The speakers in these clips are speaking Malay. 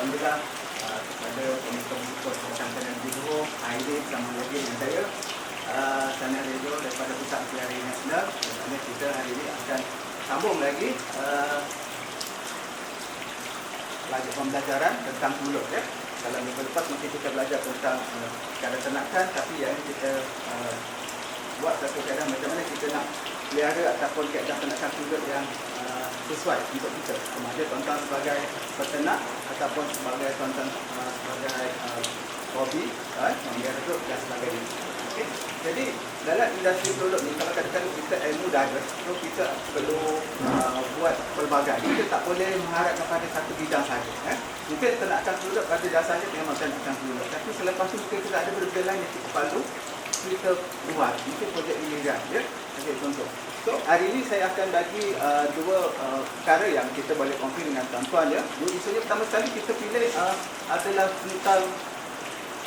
Alhamdulillah kepada pemerintah perkantoran Johor, Aidil sama lagi dengan saya, Channel Radio daripada Pusat Pelarian Nasional. Di mana kita hari ini akan sambung lagi pembelajaran tentang mulut ya. Kalau minggu lepas mungkin kita belajar tentang cara ternakan, tapi yang ini kita buat satu keadaan macam mana kita nak pelihara ataupun keadaan ternakan mulut yang sesuai untuk kita, sama ada tuan-tuan sebagai peternak ataupun sebagai tuan-tuan sebagai hobi memelihara duduk dan sebagainya. Okay. Jadi dalam industri produk ni, kalau katakan kita ilmu dah ada, so kita perlu buat pelbagai. Kita tak boleh mengharapkan pada satu bidang saja. Mungkin ternakan produk pada dasarnya memang ternakan produk, tapi selepas tu mungkin kita ada benda lain yang kita perlu kita buat. Mungkin projek hiliran ya. Okay, contoh. So hari ini saya akan bagi dua perkara yang kita boleh kongsi dengan tuan-tuan ya. Misalnya pertama sekali kita pilih adalah tentang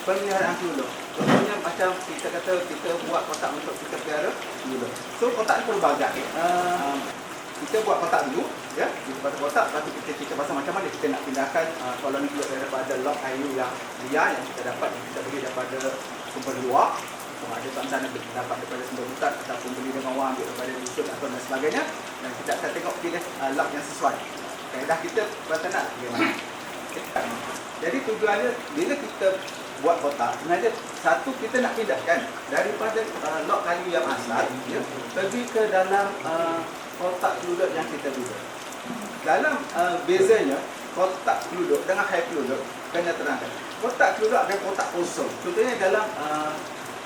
pemeliharaan peluluk. Contohnya macam kita kata kita buat kotak untuk kita pelihara peluluk. So kotak ni pelbagai. Kita buat kotak dulu ya. Kita buat kotak, lepas tu kita cerita pasal macam mana kita nak pindahkan koloni peluluk daripada log kayu yang liar yang kita dapat, yang kita beli daripada sumber luar. Sama ada tuan-tuan yang dapat daripada sumber hutan ataupun beli dengan orang ambil daripada dusun atau dan sebagainya. Dan kita akan tengok pilih log yang sesuai. Kaedah kita bertanah bagaimana. Jadi tujuannya bila kita buat kotak, sebenarnya satu kita nak pindahkan daripada log kayu yang asal ya, pergi ke dalam kotak peluduk yang kita buat. Dalam bezanya kotak peluduk dengan high peluduk kena terangkan. Kotak peluduk ada kotak kosong. Contohnya dalam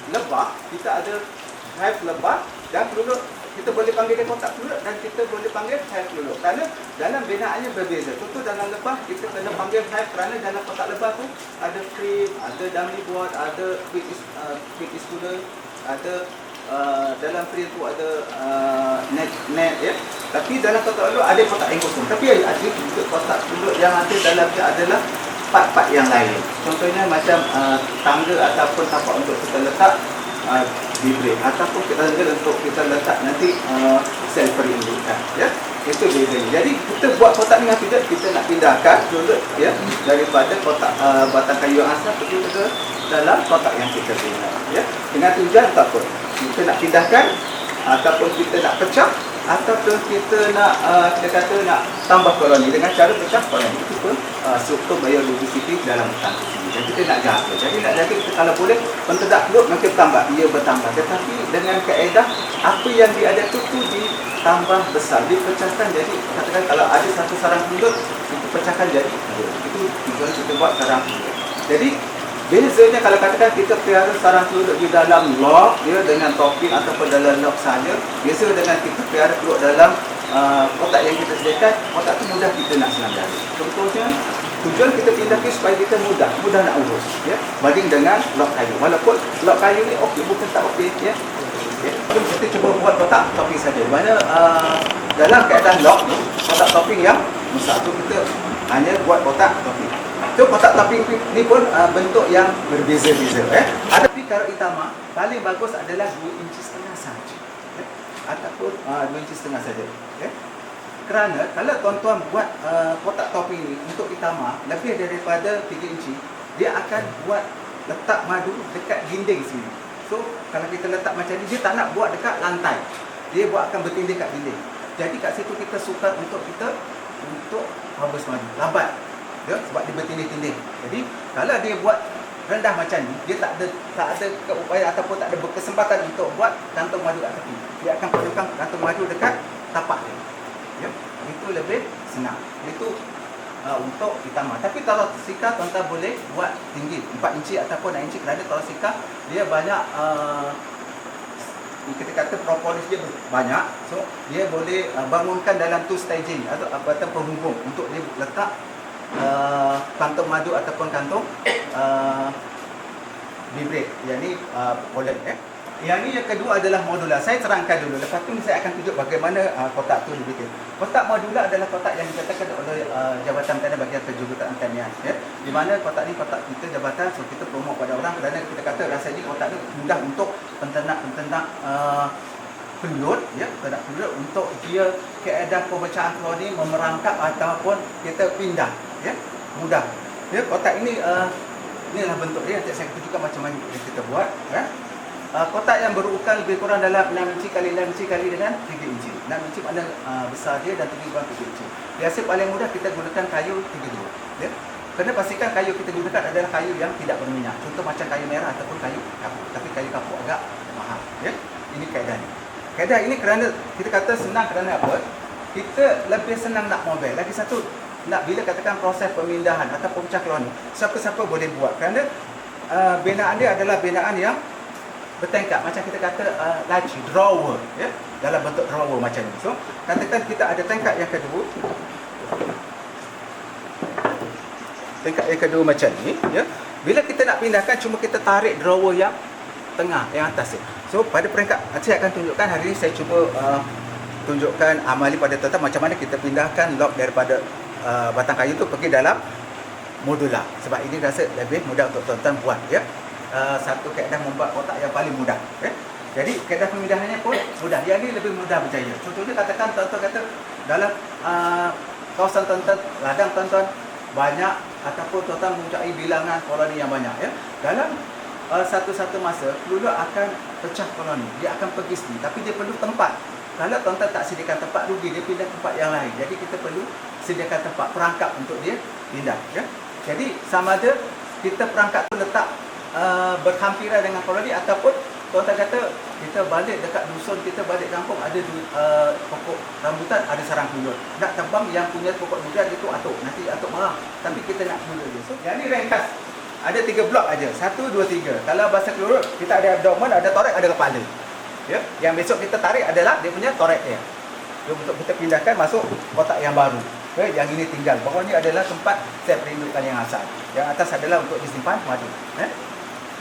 lebah kita ada hive lebah dan peluduk kita boleh panggil dia kotak peluduk dan kita boleh panggil hive peluduk kerana dalam binaannya berbeza. Contoh dalam lebah kita kena panggil hive kerana dalam kotak lebah tu ada frame, ada dummy board, ada quick schooler, ada dalam frame tu ada net ya. Tapi dalam kotak peluduk ada kotak yang kosong. Tapi ada juga kotak peluduk yang ada dalamnya adalah part-part yang lain. Contohnya macam tangga ataupun tapak untuk kita letak bibir ataupun kita untuk kita letak nanti sel perindukan ya. Itu bedanya. Jadi kita buat kotak dengan tidak kita nak pindahkan peluduk ya daripada kotak batang kayu yang asal pergi ke dalam kotak yang kita bina ya. Dengan tujuan apa? Kita nak pindahkan ataupun kita nak pecah ataupun kita nak kita kata nak tambah koloni dengan cara pecah koloni. Itu pun struktur biodiversity dalam hutan itu sendiri. Dan kita nak jaga. Jadi nak jaga kita kalau boleh penternak peluduk makin bertambah, ia bertambah. Tetapi dengan kaedah apa yang diada tu ditambah besar, dipecahkan. Jadi katakan kalau ada satu sarang peluduk, itu pecahkan jadi dua. Itu tujuan kita buat sarang peluduk. Jadi bezanya kalau katakan kita pelihara sarang peluduk di dalam log dia dengan topping ataupun dalam log saja, biasa dengan kita pelihara peluduk dalam kotak yang kita sediakan, kotak tu mudah kita nak senang jaga. Contohnya tujuan kita pindahkan supaya kita mudah nak urus ya, banding dengan log kayu. Walaupun log kayu ni okey, bukan tak okey ya. Kita cuba buat kotak topping saja. Mana dalam keadaan log ni kotak topping yang besar tu kita hanya buat kotak topping. So kotak topping ni pun bentuk yang berbeza-beza Ada kalau itama paling bagus adalah 2,5 inci saja. Ataupun 2,5 inci saja. Kerana kalau tuan-tuan buat kotak topping ni untuk itama lebih daripada 3 inci, dia akan buat letak madu dekat dinding sini. So kalau kita letak macam ni, dia tak nak buat dekat lantai. Dia buat akan bertindih kat dinding. Jadi kat situ kita sukar untuk harvest madu. Lambat. Ya, sebab dia bertindih-tindih. Jadi kalau dia buat rendah macam ni, dia tak ada keupayaan ataupun tak ada kesempatan untuk buat kantung madu kat tepi. Dia akan perlukan kantung madu dekat tapak dia. Ya, itu lebih senang. Itu untuk ditambah. Tapi kalau sika tuan-tuan boleh buat tinggi 4 inci ataupun 6 inci kerana kalau sika dia banyak kita kata propolis dia banyak. So dia boleh bangunkan dalam tu staging atau penghubung untuk dia letak kantung madu ataupun kantung bibir, yang ni pollen Yang ni yang kedua adalah modular. Saya terangkan dulu, lepas tu saya akan tunjuk bagaimana kotak tu dibikin. Kotak modular adalah kotak yang dikatakan oleh Jabatan Tanian Bahagian Penjuruteraan Tanian di mana kotak ni kotak kita jabatan, so kita promote pada orang kerana kita kata rasanya kotak ni mudah untuk penternak peluduk penternak peluduk untuk dia keadaan pemecahan koloni memerangkap ataupun kita pindah mudah. Ya, kotak ini inilah bentuk dia. Nanti saya tunjukkan macam mana kita buat. Ya. Kotak yang berukuran lebih kurang dalam 6 inci kali 6 inci kali dengan 3 inci. 6 inci makna besar dia dan 3 kurang 3 inci. Biasa paling mudah kita gunakan kayu 32. Ya. Kena pastikan kayu kita gunakan adalah kayu yang tidak berminyak. Contoh macam kayu merah ataupun kayu kapur. Tapi kayu kapur agak mahal. Ya. Ini kaedahnya. Kaedah ini kerana kita kata senang kerana apa? Kita lebih senang nak mobile. Lagi satu, nak bila katakan proses pemindahan atau pemecah koloni, siapa-siapa boleh buat. Kerana binaan dia adalah binaan yang bertingkat. Macam kita kata laci, drawer. Ya? Dalam bentuk drawer macam ni. So, katakan kita ada tingkat yang kedua. Tingkat yang kedua macam ni. Ya? Bila kita nak pindahkan, cuma kita tarik drawer yang tengah, yang atas ni. So, pada peringkat, saya akan tunjukkan hari ini saya cuba tunjukkan amali pada tuan-tuan macam mana kita pindahkan lock daripada batang kayu tu pergi dalam modular. Sebab ini rasa lebih mudah untuk tuan-tuan buat. Ya. Satu kaedah membuat kotak yang paling mudah. Ya. Jadi kaedah pemindahannya pun mudah. Yang ini lebih mudah berjaya. Contohnya katakan tuan-tuan kata dalam kawasan tuan-tuan, ladang tuan-tuan banyak ataupun tuan-tuan mempunyai bilangan koloni yang banyak. Ya. Dalam satu-satu masa peluru akan pecah koloni. Dia akan pergi sendiri. Tapi dia perlu tempat. Kalau tuan-tuan tak sediakan tempat, rugi dia pindah tempat yang lain. Jadi kita perlu sediakan tempat perangkap untuk dia pindah. Ya? Jadi sama ada kita perangkap tu letak berhampiran dengan koloni ataupun tuan-tuan kata kita balik dekat dusun, kita balik kampung ada pokok rambutan, ada sarang kelulur. Nak tebang yang punya pokok durian itu atuk. Nanti atuk marah. Tapi kita nak kelulur dia. So, yang ni ringkas. Ada 3 blok aja. 1, 2, 3. Kalau bahasa kelulur, kita ada abdomen, ada torek, ada kepala. Ya, yang besok kita tarik adalah dia punya torek dia. Untuk kita pindahkan masuk kotak yang baru. Ya, yang ini tinggal. Bawah ni adalah tempat saya perindukan yang asal. Yang atas adalah untuk disimpan madu. Ya.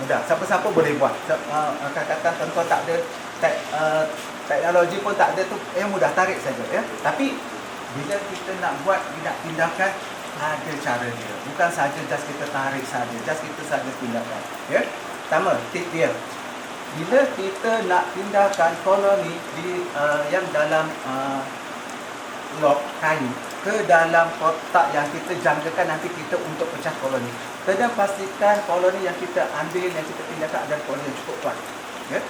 Mudah. Siapa-siapa boleh buat. Katakan tuan-tuan tak ada teknologi pun tak ada tu, yang mudah tarik saja. Ya. Tapi bila kita nak buat, nak pindahkan, ada cara dia. Bukan saja just kita tarik saja, just kita saja pindahkan. Ya. Pertama, tip dia. Bila kita nak pindahkan koloni yang dalam lock kayu ke dalam kotak yang kita jangkakan nanti kita untuk pecah koloni, kena pastikan koloni yang kita ambil, yang kita pindahkan adalah koloni yang cukup kuat. Ya?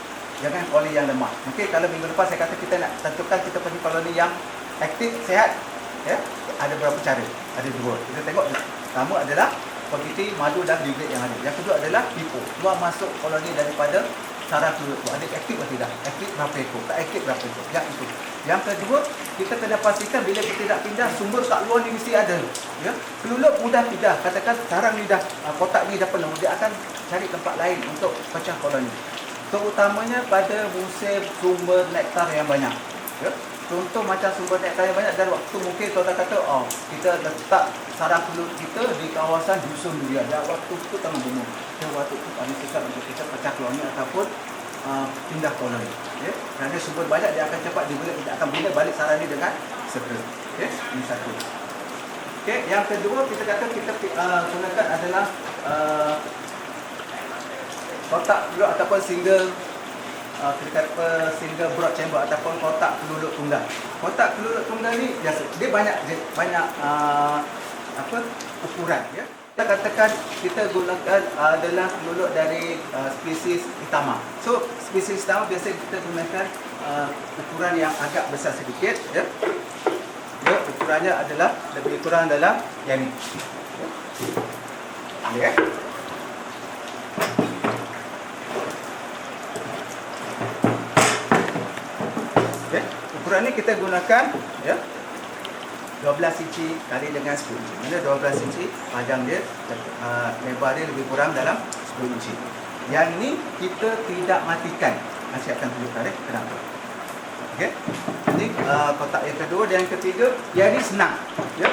Jangan koloni yang lemah. Mungkin kalau minggu lepas saya kata kita nak tentukan kita pergi koloni yang aktif, sehat. Ya? Ada berapa cara? Ada 2. Kita tengok. Pertama adalah quantity madu dan bibit yang ada. Yang kedua adalah pipo. Keluar masuk koloni daripada sarang kelulur tu. Ada aktif atau tidak? Aktif berapa ekor? Tak aktif berapa ekor? Yang itu. Yang kedua, kita kena pastikan bila kita nak pindah, sumber kat luar ni mesti ada. Ya? Kelulur mudah pindah. Katakan sarang ni dah, kotak ni dah penuh. Dia akan cari tempat lain untuk pecah koloni. Terutamanya pada musim sumber nektar yang banyak. Ya? Contoh macam sumber nektar yang banyak, dan waktu mungkin tuan-tuan kata, kita letak sarang kelulur kita di kawasan dusun durian. Dan waktu itu tengah bunuh. Dan waktu itu paling susah untuk kita pecah koloni ataupun pindah koloni. Ya? Kerana sumber banyak, dia akan cepat dibeli, kita akan bina balik sarang ni dengan segera. Okay? Ini satu. Okay? Yang kedua, kita kata kita gunakan adalah kotak kelulur ataupun single, kita kata single broad chamber ataupun kotak kelulur tunggal. Kotak kelulur tunggal ni biasa, dia banyak ukuran. Ya? Kita katakan kita gunakan adalah kelulur dari spesies Itama. So spesies Itama biasa kita gunakan ukuran yang agak besar sedikit. Ya? Ya, ukurannya adalah lebih kurang dalam yang ni. Ya. Okay. Ukuran ni kita gunakan, ya, 12 inci kali dengan 10 inci. Mana 12 inci panjang dia, lebar dia lebih kurang dalam 10 inci. Yang ni kita tidak matikan. Saya akan tunjukkan kenapa. Okey. Ini kotak yang kedua dan yang ketiga, yang ni senang. Ya.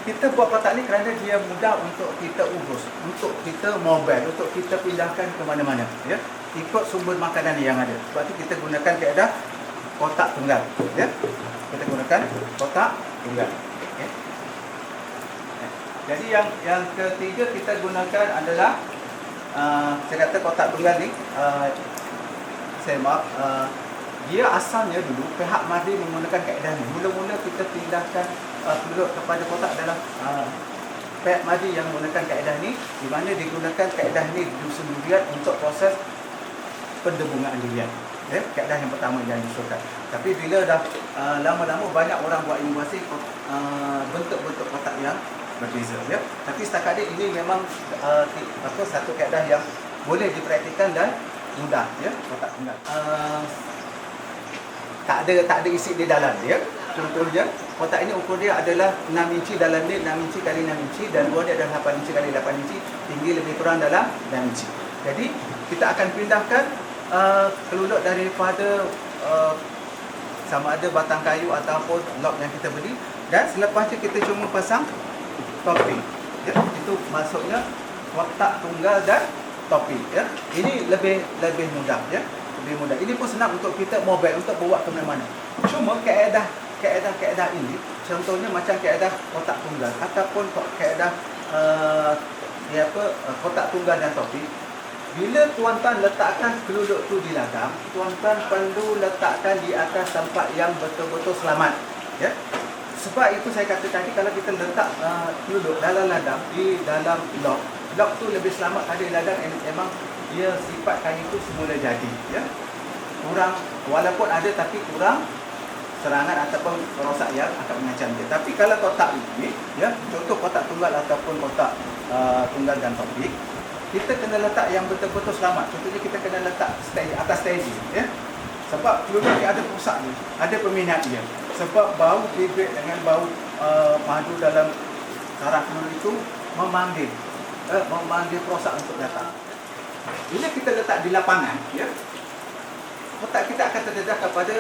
Kita buat kotak ni kerana dia mudah untuk kita urus, untuk kita mobile, untuk kita pindahkan ke mana-mana. Ya. Ikut sumber makanan yang ada. Sebab tu kita gunakan kaedah kotak tunggal. Ya. Kita gunakan kotak tunggal. Okay. Jadi yang ketiga kita gunakan adalah saya kata kotak tunggal ni, saya maaf, dia asalnya dulu pihak Madri menggunakan kaedah ni. Mula-mula kita pindahkan peluru kepada kotak dalam pet madi yang menggunakan kaedah ni, di mana digunakan kaedah ni di dusun durian untuk proses pendebungan durian. Kaedah yang pertama yang diusulkan. Tapi bila dah lama-lama banyak orang buat inovasi bentuk-bentuk kotak yang berbeza, ya. Tapi setakat ini memang satu kaedah yang boleh dipraktikkan dan mudah, ya, kotak tunggal. Tak ada isi di dalam dia. Contohnya, kotak ini ukur dia adalah 6 inci, dalam dia 6 inci kali 6 inci dan luar dia adalah 8 inci kali 8 inci, tinggi lebih kurang dalam 6 inci. Jadi, kita akan pindahkan keluluk daripada sama ada batang kayu ataupun log yang kita beli, dan selepas itu kita cuma pasang topi. Ya, itu maksudnya kotak tunggal dan topi, ya. Ini lebih mudah, ya. Lebih mudah. Ini pun senang untuk kita mobile untuk bawa ke mana-mana. Cuma kaedah ini, contohnya macam kaedah kotak tunggal ataupun kaedah kotak tunggal dan topi. Bila tuan-tuan letakkan keluluk tu di ladang, tuan-tuan perlu letakkan di atas tempat yang betul-betul selamat, ya. Sebab itu saya kata tadi, kalau kita letak keluluk dalam ladang, di dalam log tu lebih selamat ada di ladang. Memang dia sifat kayu tu semula jadi, ya. Kurang, walaupun ada tapi kurang serangan ataupun rosak yang akan mengancam dia. Tapi kalau kotak ini, ya, contoh kotak tunggal ataupun kotak tunggal dan topi, kita kena letak yang betul-betul selamat. Contohnya kita kena letak atas stendi, ya. Sebab keluluk dia ada pusat dia, ada peminat dia. Sebab bau bibit dengan bau madu dalam sarang keluluk itu memanggil perosak untuk datang. Bila kita letak di lapangan, ya, kotak kita akan terdedah kepada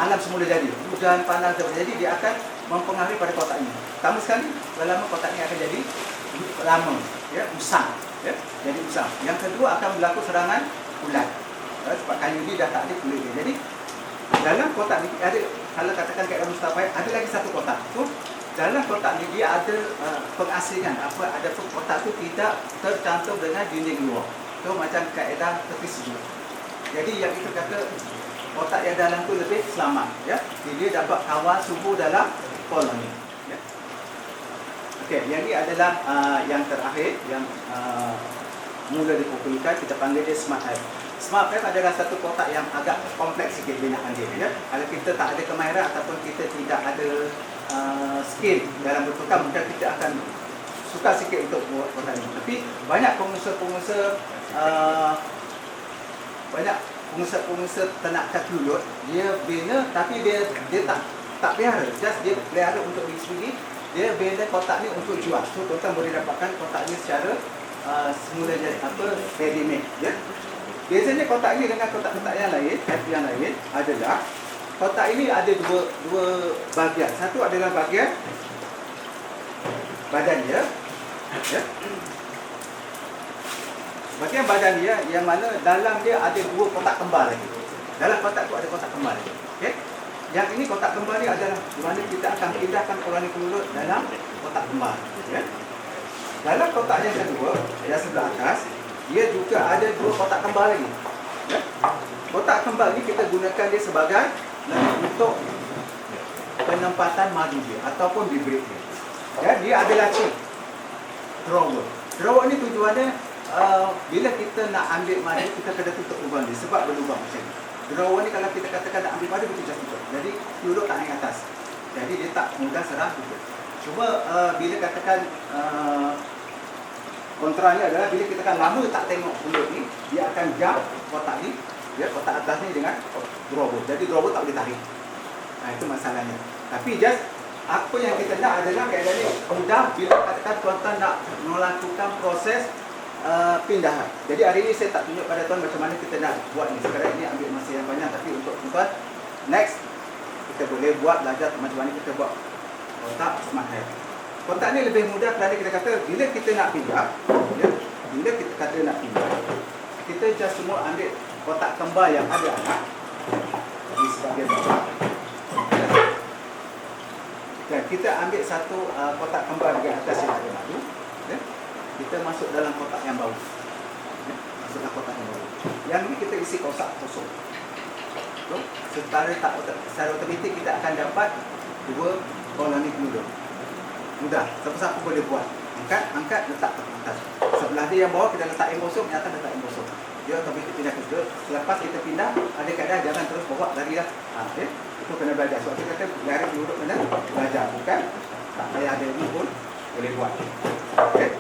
alam semula jadi. Hujan, panas, jadi dia akan mempengaruhi pada kotak ini. Pertama sekali, lama kotak ini akan jadi lama, ya, usang, ya, jadi usang. Yang kedua akan berlaku serangan ulat, sebab kayu ini dah tak ada kulit dia. Jadi dalam kotak ini ada, kalau katakan kaedah Mustafa, ada lagi satu kotak. So, dalam kotak ini dia ada pengasingan, ada kotak itu tidak tercantum dengan dinding luar. So macam kaedah tepi sejuk. Jadi yang itu kata kotak yang dalam tu lebih selamat, ya. Jadi dia dapat kawal suhu dalam koloni, ya. Okey, yang ini adalah yang terakhir yang mula dipopularkan, kita panggil dia Smart Hive. Smart Hive adalah satu kotak yang agak kompleks sikit binaan dia, ya. Kalau kita tak ada kemahiran ataupun kita tidak ada skill dalam bertukar, mungkin kita akan suka sikit untuk buat kotak ini. Tapi banyak pengusaha ternakan keluluk, dia bina tapi dia tak pelihara, just dia pelihara untuk diri sendiri. Dia bina kotak ni untuk jual. So tuan-tuan boleh dapatkan kotak ni secara semula jadi ready made, ya. Biasanya kotak ini dengan kotak-kotak yang lain, yang lain adalah kotak ini ada dua bahagian. Satu adalah bahagian badan dia, ya. Bahagian badan dia yang mana dalam dia ada dua kotak kembar lagi. Dalam kotak tu ada kotak kembar lagi. Okey. Yang ini kotak kembar ni adalah di mana kita akan pindahkan koloni keluluk dalam kotak kembar, ya. Dalam kotak yang kedua, yang sebelah atas, dia juga ada dua kotak kembar lagi, ya. Kotak kembar ni kita gunakan dia sebagai untuk penempatan madu dia ataupun bibit dia. Ya, dia ada laci drawer. Drawer ni tujuannya bila kita nak ambil madu, kita kena tutup lubang dia sebab berlubang macam ni. Drawer ni kalau kita katakan nak ambil madu, kita just tutup. Jadi keluluk tak naik atas. Jadi dia tak mudah serang tutup. Cuma bila katakan kontranya adalah bila kita kan lama tak tengok keluluk ni, dia akan jam kotak ni, ya, kotak atas ni dengan drawer. Jadi drawer tak boleh tarik. Itu masalahnya. Tapi just apa yang kita nak adalah kaedah ni mudah bila katakan tuan-tuan nak melakukan proses pindahan. Jadi hari ini saya tak tunjuk pada tuan macam mana kita nak buat ni. Sekarang ini ambil masa yang banyak, tapi untuk tuan next kita boleh buat belajar macam mana kita buat kotak Smart Hive. Kotak ni lebih mudah kerana kita kata bila kita nak pindah, ya, bila kita kata nak pindah, kita just semua ambil kotak kembar yang ada anak di sebahagian bawah. Dan kita ambil satu kotak kembar di atas yang ada madu, ya. Kita masuk dalam kotak yang bawah, ya. Masuklah kotak yang bawah. Yang ini kita isi kotak kosong. So, secara otomatik kita akan dapat dua koloni keluluk. mudah. Siapa-siapa boleh buat. Angkat, letak ke atas. Sebelah dia yang bawah kita letak yang kosong, yang atas letak yang kosong. Dia otomatik pindah ke situ. Selepas kita pindah, ada keadaan jangan terus bawa lari dah. Okay? Itu kena belajar. Sebab kita kata lari duduk kena belajar. Bukan tak payah ada ilmu pun boleh buat. Okay?